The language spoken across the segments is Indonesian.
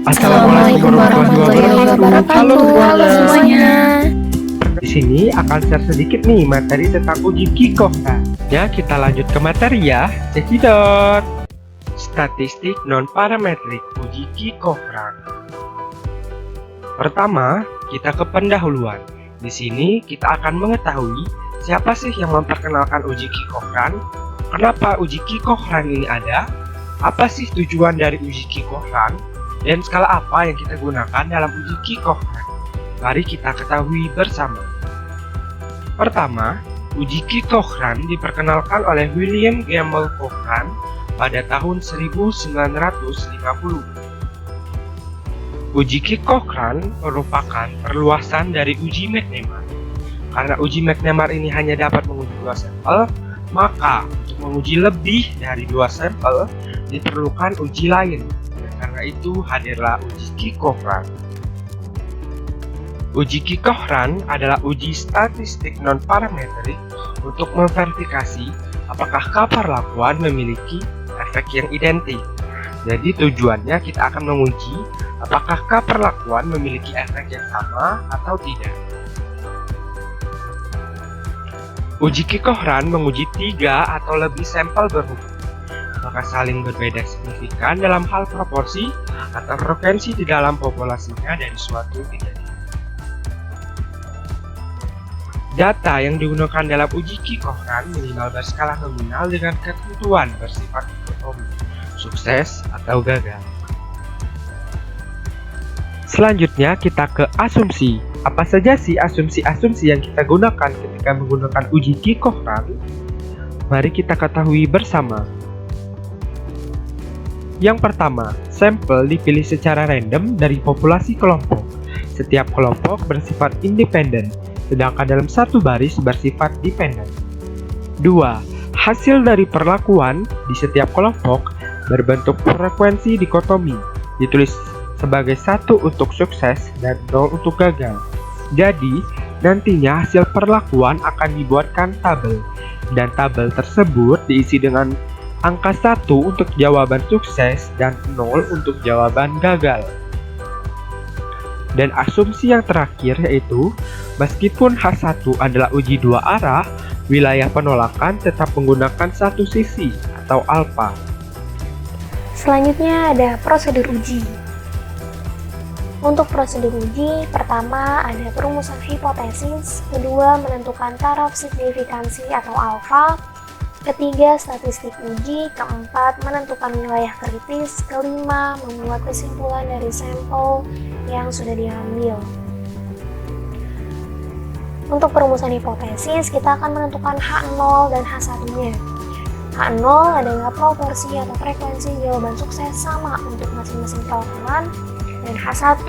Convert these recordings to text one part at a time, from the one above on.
Assalamualaikum warahmatullahi wabarakatuh. Halo semuanya. Di sini akan share sedikit nih materi tentang uji Kikohran. Ya, kita lanjut ke materi ya. Cekidot. Statistik non-parametrik uji Kikohran. Pertama, kita ke pendahuluan. Di sini kita akan mengetahui siapa sih yang memperkenalkan uji Kikohran, kenapa uji Kikohran ini ada, apa sih tujuan dari uji Kikohran, dan skala apa yang kita gunakan dalam uji Kikohran. Mari kita ketahui bersama. Pertama, uji Kikohran diperkenalkan oleh William Gamble Cochran pada tahun 1950. Uji Kikohran merupakan perluasan dari uji McNemar. Karena uji McNemar ini hanya dapat menguji 2 sampel, maka untuk menguji lebih dari 2 sampel diperlukan uji lain. Karena itu hadirlah uji Kikohran. Uji Kikohran adalah uji statistik non-parametrik untuk memverifikasi apakah keperlakuan memiliki efek yang identik. Jadi tujuannya kita akan menguji apakah keperlakuan memiliki efek yang sama atau tidak. Uji Kikohran menguji 3 atau lebih sampel berhubungan, maka saling berbeda signifikan dalam hal proporsi atau frekuensi di dalam populasinya dari suatu kejadian. Data yang digunakan dalam uji Kikohran minimal berskala nominal dengan ketentuan bersifat dikotomi, sukses atau gagal. Selanjutnya kita ke asumsi. Apa saja sih asumsi-asumsi yang kita gunakan ketika menggunakan uji Kikohran? Mari kita ketahui bersama. Yang pertama, sampel dipilih secara random dari populasi kelompok. Setiap kelompok bersifat independen, sedangkan dalam satu baris bersifat dependen. 2. Hasil dari perlakuan di setiap kelompok berbentuk frekuensi dikotomi, ditulis sebagai 1 untuk sukses dan 0 untuk gagal. Jadi, nantinya hasil perlakuan akan dibuatkan tabel, dan tabel tersebut diisi dengan angka 1 untuk jawaban sukses dan 0 untuk jawaban gagal. Dan asumsi yang terakhir yaitu, meskipun H1 adalah uji 2 arah, wilayah penolakan tetap menggunakan satu sisi atau alfa. Selanjutnya ada prosedur uji. Untuk prosedur uji, pertama ada perumusan hipotesis, kedua menentukan taraf signifikansi atau alfa, ketiga statistik uji, keempat menentukan wilayah kritis, kelima membuat kesimpulan dari sampel yang sudah diambil. Untuk perumusan hipotesis, kita akan menentukan H0 dan H1-nya. H0 adalah proporsi atau frekuensi jawaban sukses sama untuk masing-masing perlakuan, dan H1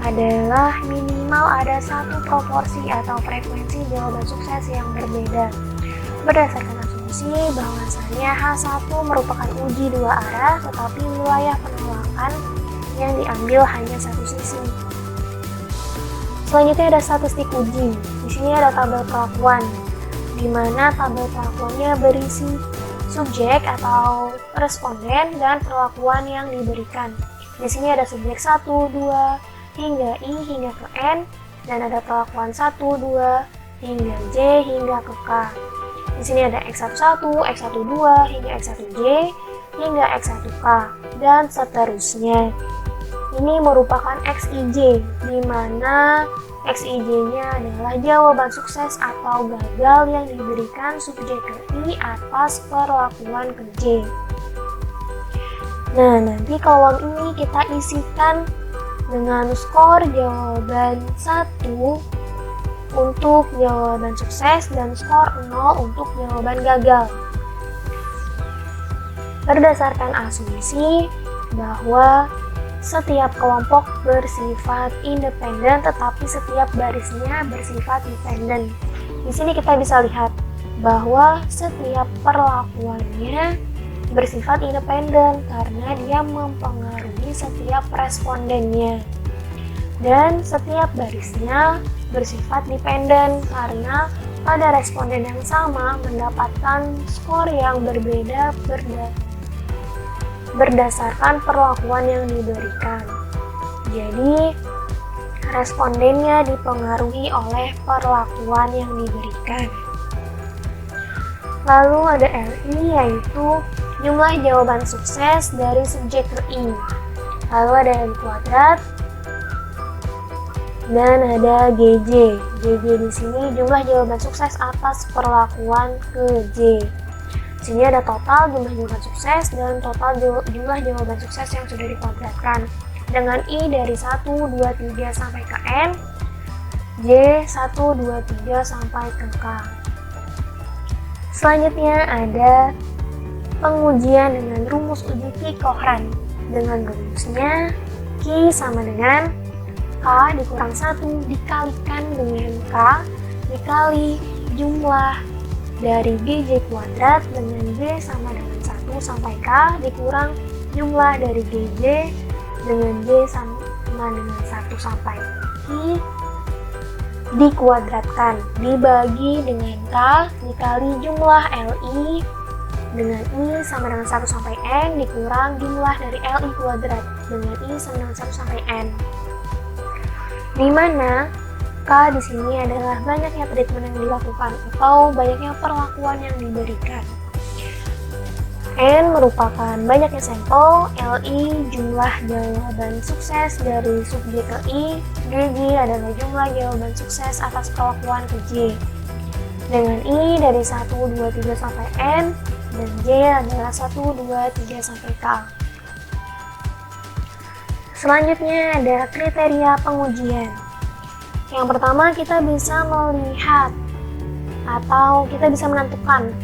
adalah minimal ada satu proporsi atau frekuensi jawaban sukses yang berbeda. Berdasarkan asumsi bahwasannya H1 merupakan uji 2 arah, tetapi wilayah penolakan yang diambil hanya satu sisi. Selanjutnya ada statistik uji. Di sini ada tabel perlakuan, di mana tabel perlakuannya berisi subjek atau responden dan perlakuan yang diberikan. Di sini ada subjek 1, 2, hingga I hingga ke N, dan ada perlakuan 1, 2, hingga J hingga ke K. Di sini ada X11, X12, hingga X1J, hingga X1K, dan seterusnya. Ini merupakan XIJ, di mana XIJ-nya adalah jawaban sukses atau gagal yang diberikan subjek ke I atas perlakuan ke J. Nah, nanti kolom ini kita isikan dengan skor jawaban 1 untuk jawaban sukses dan skor 0 untuk jawaban gagal. Berdasarkan asumsi bahwa setiap kelompok bersifat independen tetapi setiap barisnya bersifat dependen. Di sini kita bisa lihat bahwa setiap perlakuannya bersifat independen karena dia mempengaruhi setiap respondennya, dan setiap barisnya bersifat dependen karena pada responden yang sama mendapatkan skor yang berbeda berdasarkan perlakuan yang diberikan. Jadi, respondennya dipengaruhi oleh perlakuan yang diberikan. Lalu ada LI, yaitu jumlah jawaban sukses dari subjek ke I. Lalu ada LI kuadrat, dan ada GJ. GJ di sini jumlah jawaban sukses atas perlakuan ke J. Di sini ada total jumlah jawaban sukses dan total jumlah jawaban sukses yang sudah dikuadratkan dengan I dari 1, 2, 3 sampai ke N, J 1, 2, 3 sampai ke K. Selanjutnya ada pengujian dengan rumus uji Q-Cochran. Dengan rumusnya Q sama dengan K dikurang 1 dikalikan dengan K dikali jumlah dari GJ kuadrat dengan J sama dengan 1 sampai K dikurang jumlah dari GJ dengan J sama dengan 1 sampai Q dikuadratkan dibagi dengan K dikali jumlah LI dengan I sama dengan 1 sampai N dikurang jumlah dari LI kuadrat dengan I sama dengan 1 sampai N. Di mana K di sini adalah banyaknya treatment yang dilakukan atau banyaknya perlakuan yang diberikan. N merupakan banyaknya sampel, LI jumlah jawaban sukses dari subjek ke I, GJ adalah jumlah jawaban sukses atas perlakuan ke J. Dengan I dari 1, 2, 3 sampai N, dan J adalah 1, 2, 3 sampai K. Selanjutnya ada kriteria pengujian. Yang pertama kita bisa melihat atau kita bisa menentukan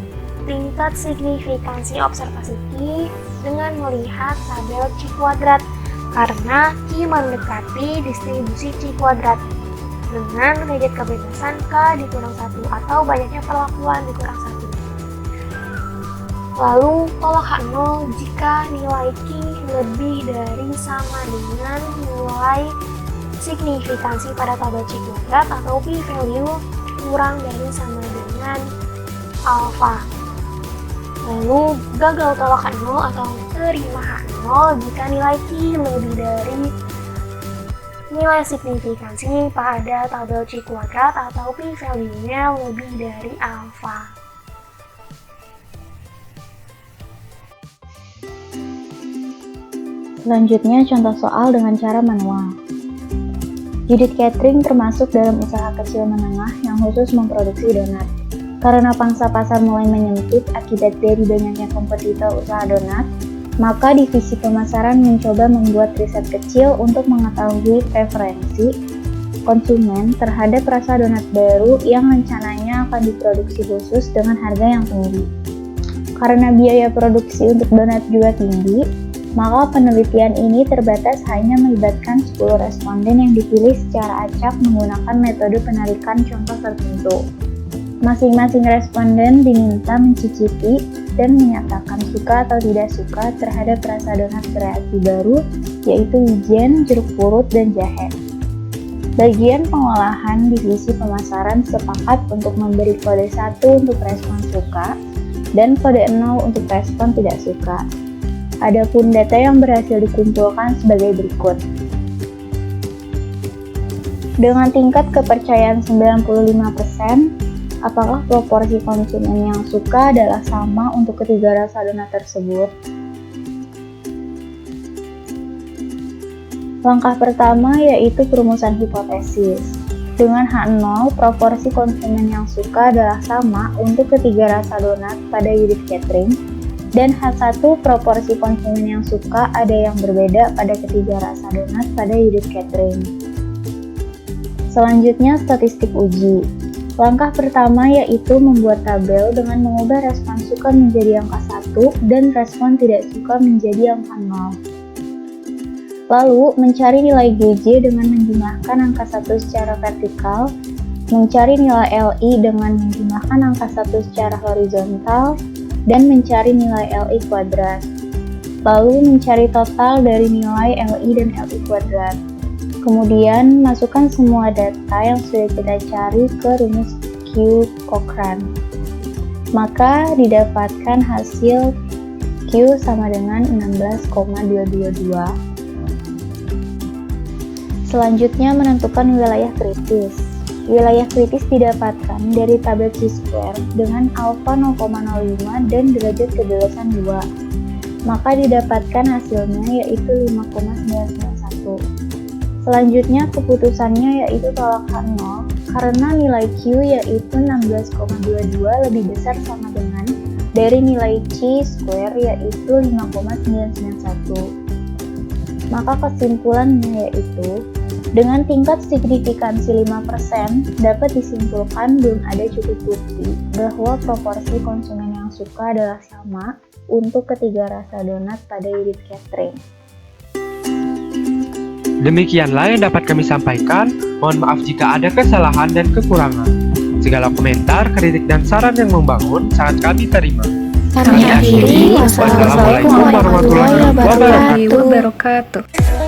tingkat signifikansi observasi Q dengan melihat tabel Q kuadrat karena Q mendekati distribusi Q kuadrat dengan reject kebebasan K dikurang 1 atau banyaknya perlakuan dikurang 1. Lalu tolak H0 jika nilai Q lebih dari sama dengan nilai signifikansi pada tabel Q kuadrat atau p-value kurang dari sama dengan alfa. Lalu gagal tolak H0 atau terima H0 jika nilai Q lebih dari nilai signifikansi pada tabel Q kuadrat atau p-value-nya lebih dari alfa. Selanjutnya contoh soal dengan cara manual. Judith Catering termasuk dalam usaha kecil menengah yang khusus memproduksi donat. Karena pangsa pasar mulai menyempit akibat dari banyaknya kompetitor usaha donat, maka divisi pemasaran mencoba membuat riset kecil untuk mengetahui preferensi konsumen terhadap rasa donat baru yang rencananya akan diproduksi khusus dengan harga yang tinggi. Karena biaya produksi untuk donat juga tinggi, maka penelitian ini terbatas hanya melibatkan 10 responden yang dipilih secara acak menggunakan metode penarikan contoh tertentu. Masing-masing responden diminta mencicipi dan menyatakan suka atau tidak suka terhadap rasa donat kreasi baru, yaitu wijen, jeruk purut, dan jahe. Bagian pengolahan divisi pemasaran sepakat untuk memberi kode 1 untuk respon suka dan kode 0 untuk respon tidak suka. Adapun data yang berhasil dikumpulkan sebagai berikut. Dengan tingkat kepercayaan 95%, apakah proporsi konsumen yang suka adalah sama untuk ketiga rasa donat tersebut? Langkah pertama yaitu perumusan hipotesis. Dengan H0, proporsi konsumen yang suka adalah sama untuk ketiga rasa donat pada Judith Catering, dan H1 proporsi konsumen yang suka ada yang berbeda pada ketiga rasa donat pada Judith Catering. Selanjutnya statistik uji. Langkah pertama yaitu membuat tabel dengan mengubah respon suka menjadi angka 1 dan respon tidak suka menjadi angka 0. Lalu mencari nilai GJ dengan menjumlahkan angka 1 secara vertikal, mencari nilai LI dengan menjumlahkan angka 1 secara horizontal, dan mencari nilai LI kuadrat. Lalu mencari total dari nilai LI dan LI kuadrat. Kemudian masukkan semua data yang sudah kita cari ke rumus Q-Cochran. Maka didapatkan hasil Q sama dengan 16,222. Selanjutnya menentukan wilayah kritis. Wilayah kritis didapatkan dari tabel chi-square dengan alfa 0,05 dan derajat kebelasan 2. Maka didapatkan hasilnya yaitu 5,991. Selanjutnya keputusannya yaitu tolak nol karena nilai Q yaitu 16,22 lebih besar sama dengan dari nilai chi-square yaitu 5,991. Maka kesimpulannya yaitu dengan tingkat signifikansi 5% dapat disimpulkan belum ada cukup bukti bahwa proporsi konsumen yang suka adalah sama untuk ketiga rasa donat pada unit catering. Demikianlah yang dapat kami sampaikan. Mohon maaf jika ada kesalahan dan kekurangan. Segala komentar, kritik, dan saran yang membangun sangat kami terima. Kami akhiri. Wassalamualaikum warahmatullahi wabarakatuh.